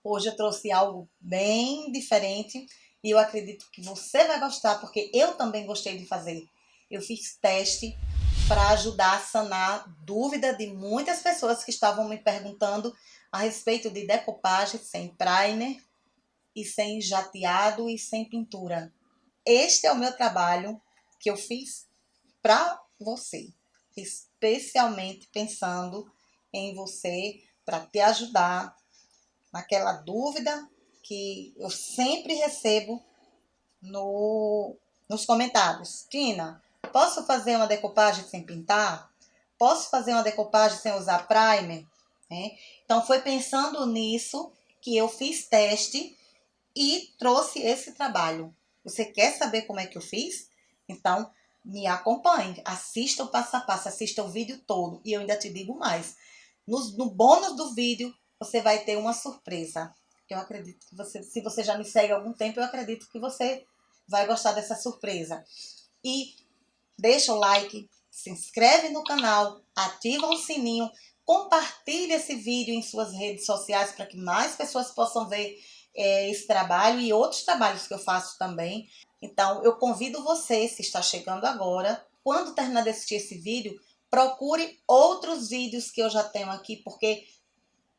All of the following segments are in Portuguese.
Hoje eu trouxe algo bem diferente e eu acredito que você vai gostar, porque eu também gostei de fazer. Eu fiz teste para ajudar a sanar dúvida de muitas pessoas que estavam me perguntando a respeito de decopagem sem primer e sem jateado e sem pintura. Este é o meu trabalho que eu fiz para você, especialmente pensando em você, para te ajudar naquela dúvida que eu sempre recebo no, nos comentários. Tina, posso fazer uma decopagem sem pintar? Posso fazer uma decopagem sem usar primer? Então, foi pensando nisso que eu fiz teste e trouxe esse trabalho. Você quer saber como é que eu fiz? Então, me acompanhe, assista o passo a passo, assista o vídeo todo. E eu ainda te digo mais. No bônus do vídeo, você vai ter uma surpresa. Eu acredito que você, se você já me segue há algum tempo, eu acredito que você vai gostar dessa surpresa. E deixa o like, se inscreve no canal, ativa o sininho, compartilhe esse vídeo em suas redes sociais para que mais pessoas possam ver esse trabalho e outros trabalhos que eu faço também. Então, eu convido você, se está chegando agora, quando terminar de assistir esse vídeo, procure outros vídeos que eu já tenho aqui, porque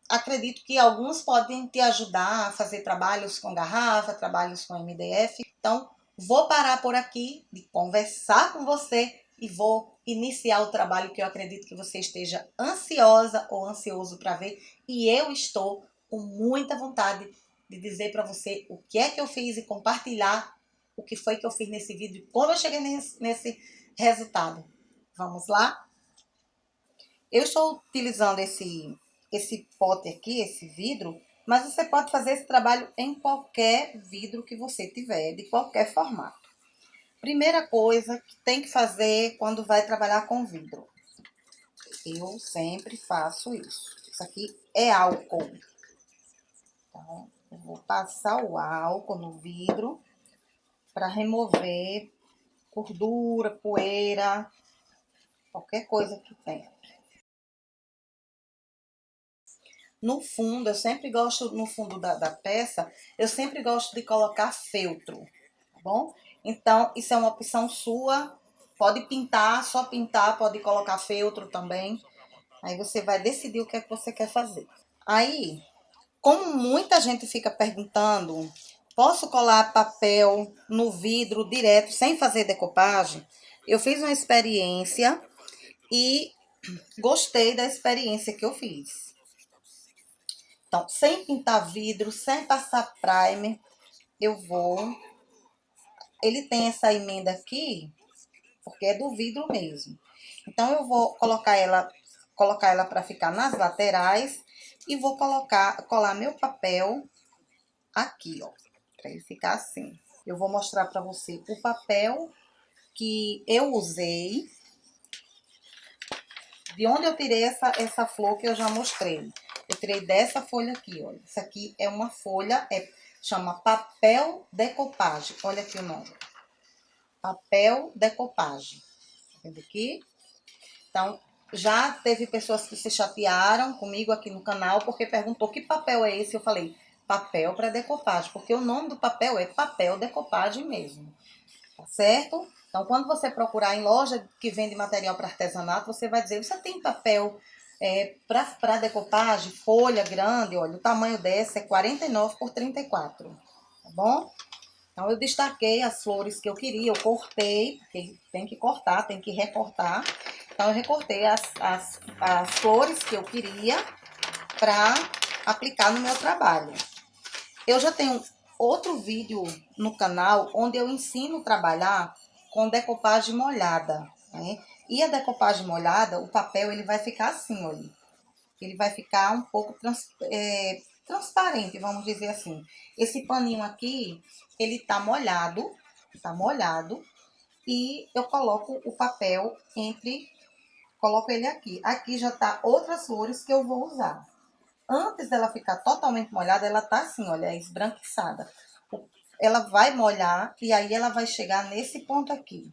acredito que alguns podem te ajudar a fazer trabalhos com garrafa, trabalhos com MDF. Então, vou parar por aqui de conversar com você e vou iniciar o trabalho que eu acredito que você esteja ansiosa ou ansioso para ver. E eu estou com muita vontade de dizer para você o que é que eu fiz e compartilhar o que foi que eu fiz nesse vídeo e como eu cheguei nesse resultado. Vamos lá? Eu estou utilizando esse pote aqui, esse vidro, mas você pode fazer esse trabalho em qualquer vidro que você tiver, de qualquer formato. Primeira coisa que tem que fazer quando vai trabalhar com vidro. Eu sempre faço isso. Isso aqui é álcool. Então, eu vou passar o álcool no vidro para remover gordura, poeira, qualquer coisa que tenha. No fundo, eu sempre gosto, no fundo da peça, eu sempre gosto de colocar feltro, tá bom? Então, isso é uma opção sua, pode pintar, só pintar, pode colocar feltro também. Aí você vai decidir o que é que você quer fazer. Aí, como muita gente fica perguntando, posso colar papel no vidro direto, sem fazer decopagem? Eu fiz uma experiência e gostei da experiência que eu fiz. Então, sem pintar vidro, sem passar primer, eu vou... Ele tem essa emenda aqui, porque é do vidro mesmo. Então, eu vou colocar ela para ficar nas laterais e vou colar meu papel aqui, ó, para ele ficar assim. Eu vou mostrar para você o papel que eu usei, de onde eu tirei essa flor que eu já mostrei. Eu tirei dessa folha aqui, olha. Isso aqui é uma folha, chama papel decopagem. Olha aqui o nome. Papel decopagem. Tá vendo aqui? Então, já teve pessoas que se chatearam comigo aqui no canal porque perguntou que papel é esse. Eu falei, papel para decopagem, porque o nome do papel é papel decopagem mesmo. Tá certo? Então, quando você procurar em loja que vende material para artesanato, você vai dizer, você tem papel para decopagem, folha grande, olha, o tamanho dessa é 49 por 34, tá bom? Então, eu destaquei as flores que eu queria, eu cortei, porque tem que cortar, tem que recortar. Então, eu recortei as flores que eu queria para aplicar no meu trabalho. Eu já tenho outro vídeo no canal onde eu ensino a trabalhar com decopagem molhada, né? E a decopagem molhada, o papel ele vai ficar assim, olha. Ele vai ficar um pouco transparente, vamos dizer assim. Esse paninho aqui, ele tá molhado, e eu coloco o papel coloco ele aqui. Aqui já tá outras flores que eu vou usar. Antes dela ficar totalmente molhada, ela tá assim, olha, esbranquiçada. Ela vai molhar e aí ela vai chegar nesse ponto aqui.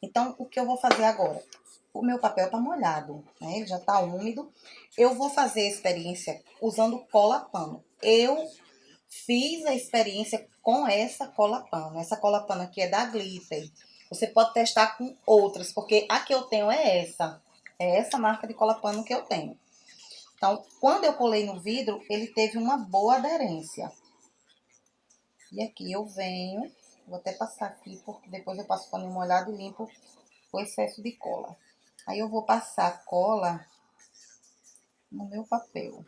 Então, o que eu vou fazer agora? o meu papel tá molhado, né? Ele já tá úmido. Eu vou fazer a experiência usando cola pano. Eu fiz a experiência com essa cola pano. Essa cola pano aqui é da Glitter. Você pode testar com outras, porque a que eu tenho é essa. É essa marca de cola pano que eu tenho. Então, quando eu colei no vidro, ele teve uma boa aderência. E aqui eu venho, vou até passar aqui, porque depois eu passo pano molhado e limpo o excesso de cola. Aí eu vou passar cola no meu papel.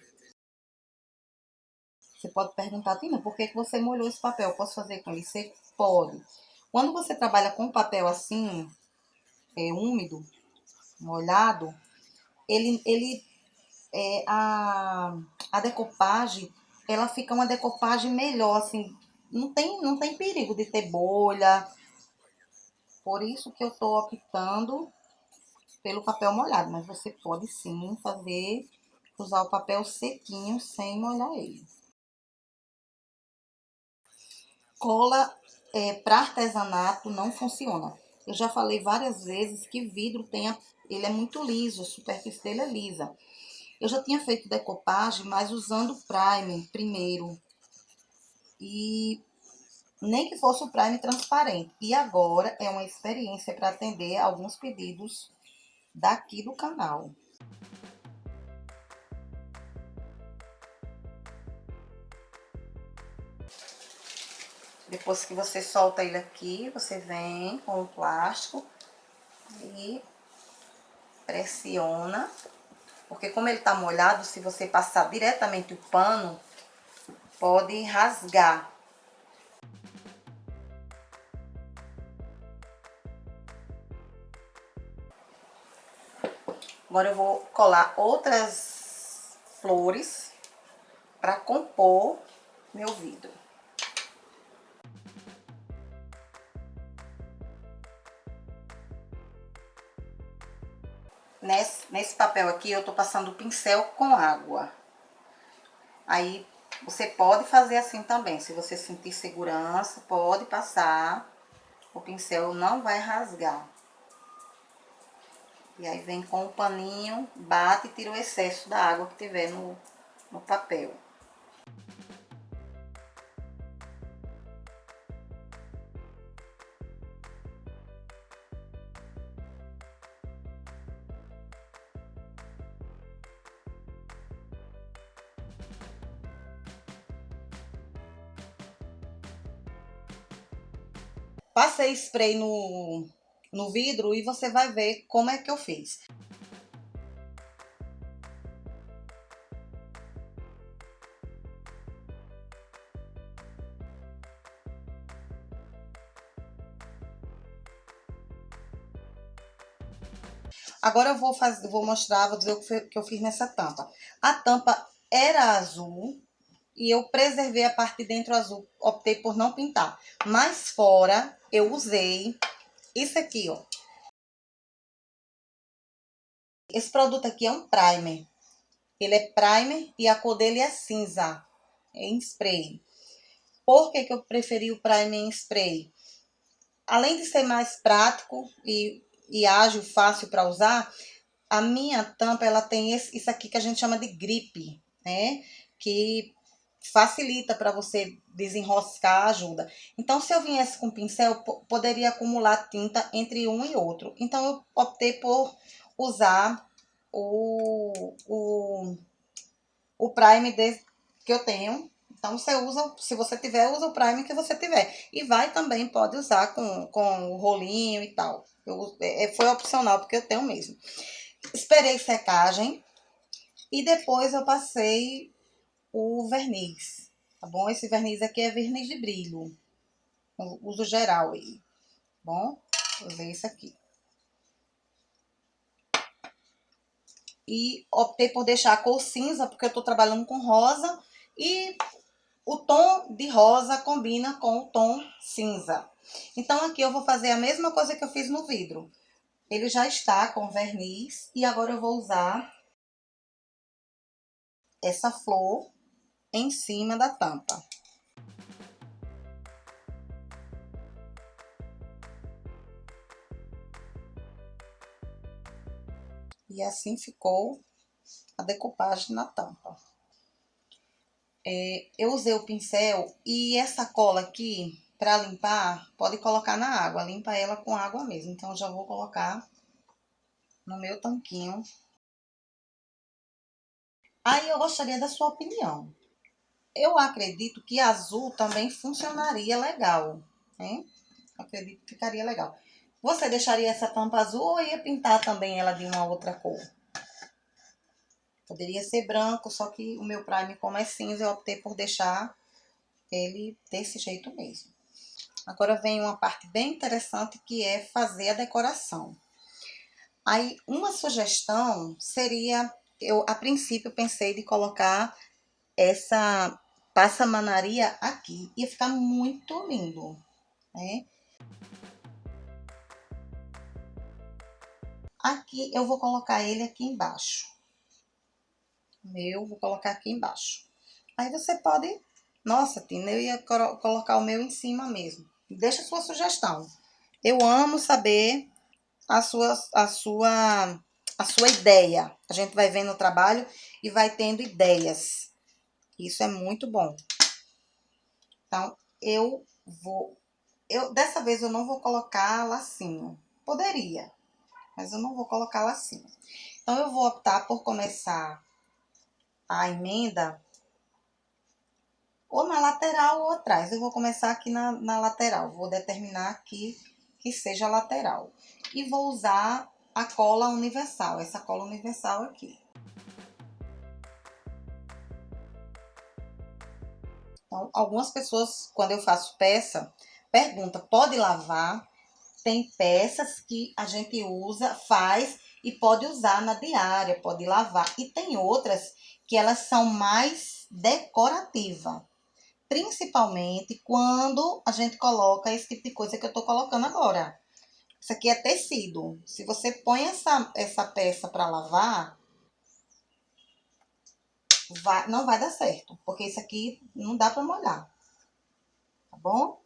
Você pode perguntar, Tina, por que você molhou esse papel? Posso fazer com ele? Você pode. Quando você trabalha com papel assim, úmido, molhado, a decopagem, ela fica uma decopagem melhor, assim, não tem perigo de ter bolha. Por isso que eu tô optando pelo papel molhado, mas você pode sim usar o papel sequinho sem molhar ele. Cola para artesanato não funciona. Eu já falei várias vezes que vidro ele é muito liso, a superfície dele é lisa. Eu já tinha feito decopagem, mas usando primer primeiro. E nem que fosse o primer transparente. E agora é uma experiência para atender alguns pedidos daqui do canal. Depois que você solta ele aqui, você vem com o plástico e pressiona. Porque como ele tá molhado, se você passar diretamente o pano, pode rasgar. Agora eu vou colar outras flores para compor meu vidro. Nesse papel aqui eu tô passando o pincel com água. Aí você pode fazer assim também, se você sentir segurança, pode passar. O pincel não vai rasgar. E aí vem com o paninho, bate e tira o excesso da água que tiver no papel. Passei spray no vidro e você vai ver como é que eu fiz. Agora eu vou mostrar, vou dizer o que eu fiz nessa tampa. A tampa era azul e eu preservei a parte de dentro azul, optei por não pintar. Mas fora eu usei isso aqui, ó. Esse produto aqui é um primer. Ele é primer e a cor dele é cinza, é em spray. Por que eu preferi o primer em spray? Além de ser mais prático e ágil, fácil para usar, a minha tampa ela tem isso aqui que a gente chama de gripe, né? Que facilita para você desenroscar, ajuda. Então, se eu viesse com pincel, poderia acumular tinta entre um e outro. Então, eu optei por usar o primer que eu tenho. Então, você usa, se você tiver, usa o primer que você tiver. E também pode usar com o rolinho e tal. Foi opcional, porque eu tenho mesmo. Esperei secagem e depois eu passei o verniz, tá bom? Esse verniz aqui é verniz de brilho, uso geral aí, tá bom? Usei esse aqui. E optei por deixar a cor cinza, porque eu tô trabalhando com rosa e o tom de rosa combina com o tom cinza. Então, aqui eu vou fazer a mesma coisa que eu fiz no vidro. Ele já está com verniz e agora eu vou usar essa flor em cima da tampa. E assim ficou a decupagem na tampa. Eu usei o pincel e essa cola aqui, para limpar, pode colocar na água. Limpa ela com água mesmo. Então, eu já vou colocar no meu tanquinho. Aí, eu gostaria da sua opinião. Eu acredito que azul também funcionaria legal, né? Acredito que ficaria legal. Você deixaria essa tampa azul ou ia pintar também ela de uma outra cor? Poderia ser branco, só que o meu prime, como é cinza, eu optei por deixar ele desse jeito mesmo. Agora vem uma parte bem interessante que é fazer a decoração. Aí, uma sugestão seria, eu a princípio pensei de colocar essa passamanaria aqui. Ia ficar muito lindo, né? Aqui, eu vou colocar ele aqui embaixo. Vou colocar aqui embaixo. Aí você pode... Nossa, Tina, eu ia colocar o meu em cima mesmo. Deixa a sua sugestão. Eu amo saber a sua ideia. A gente vai vendo o trabalho e vai tendo ideias. Isso é muito bom. Então, dessa vez eu não vou colocar lacinho. Poderia, mas eu não vou colocar lacinho. Então, eu vou optar por começar a emenda ou na lateral ou atrás. Eu vou começar aqui na lateral. Vou determinar aqui que seja lateral. E vou usar a cola universal, essa cola universal aqui. Então, algumas pessoas, quando eu faço peça, perguntam, pode lavar? Tem peças que a gente usa, faz e pode usar na diária, pode lavar. E tem outras que elas são mais decorativas. Principalmente quando a gente coloca esse tipo de coisa que eu tô colocando agora. Isso aqui é tecido. Se você põe essa peça para lavar, não vai dar certo. Porque isso aqui não dá para molhar. Tá bom?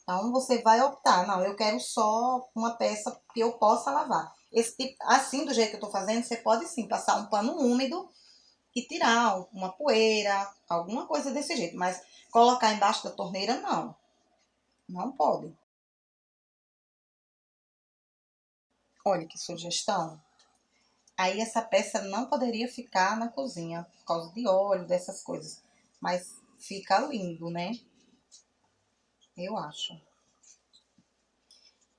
Então, você vai optar. Não, eu quero só uma peça que eu possa lavar. Esse tipo, assim, do jeito que eu tô fazendo, você pode sim passar um pano úmido e tirar uma poeira, alguma coisa desse jeito. Mas colocar embaixo da torneira, não. Não pode. Olha que sugestão. Aí essa peça não poderia ficar na cozinha, por causa de óleo, dessas coisas. Mas fica lindo, né? Eu acho.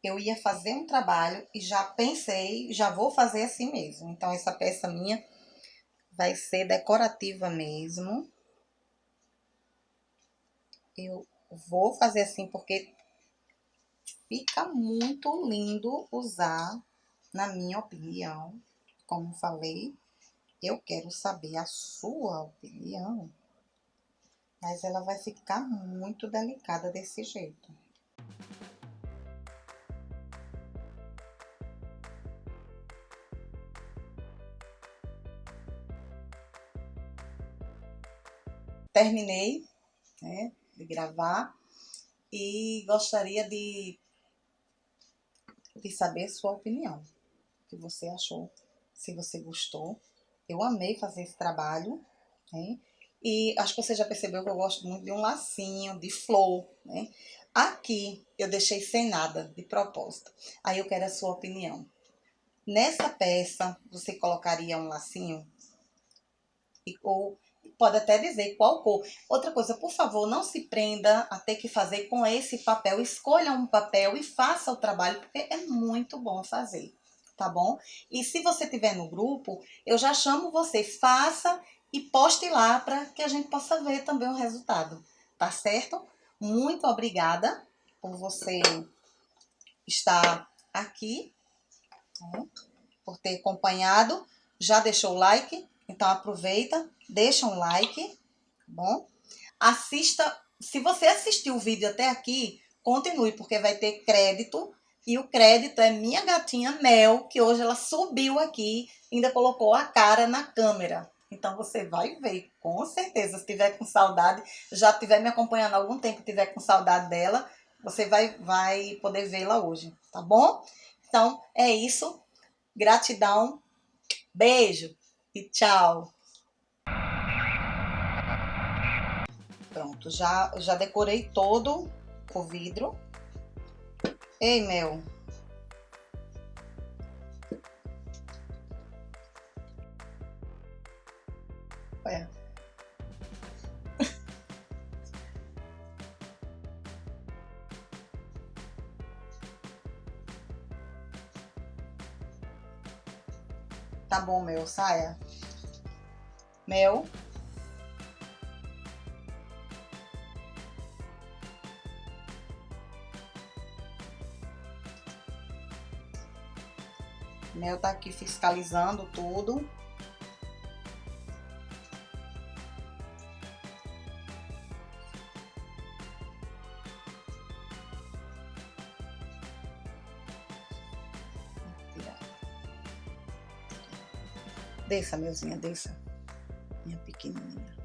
Eu ia fazer um trabalho e já pensei, já vou fazer assim mesmo. Então, essa peça minha vai ser decorativa mesmo. Eu vou fazer assim porque fica muito lindo usar, na minha opinião. Como falei, eu quero saber a sua opinião. Mas ela vai ficar muito delicada desse jeito. Terminei, né, de gravar e gostaria de saber sua opinião. O que você achou, se você gostou. Eu amei fazer esse trabalho, né? E acho que você já percebeu que eu gosto muito de um lacinho, de flor, né? Aqui eu deixei sem nada, de propósito. Aí eu quero a sua opinião. Nessa peça, você colocaria um lacinho? Ou pode até dizer qual cor. Outra coisa, por favor, não se prenda a ter que fazer com esse papel. Escolha um papel e faça o trabalho, porque é muito bom fazer, tá bom? E se você tiver no grupo, eu já chamo você, faça e poste lá para que a gente possa ver também o resultado, tá certo? Muito obrigada por você estar aqui, né? Por ter acompanhado. Já deixou o like? Então aproveita, deixa um like, tá bom? Assista, se você assistiu o vídeo até aqui, continue, porque vai ter crédito. E o crédito é minha gatinha Mel, que hoje ela subiu aqui, ainda colocou a cara na câmera. Então você vai ver, com certeza. Se tiver com saudade, já estiver me acompanhando há algum tempo, tiver com saudade dela, você vai poder vê-la hoje, tá bom? Então é isso. Gratidão. Beijo e tchau. Pronto, já decorei todo o vidro. Ei, Mel. Olha. Tá bom, Mel, saia. Mel. Mel tá aqui fiscalizando tudo. Desça, Melzinha, desça. Minha pequenininha.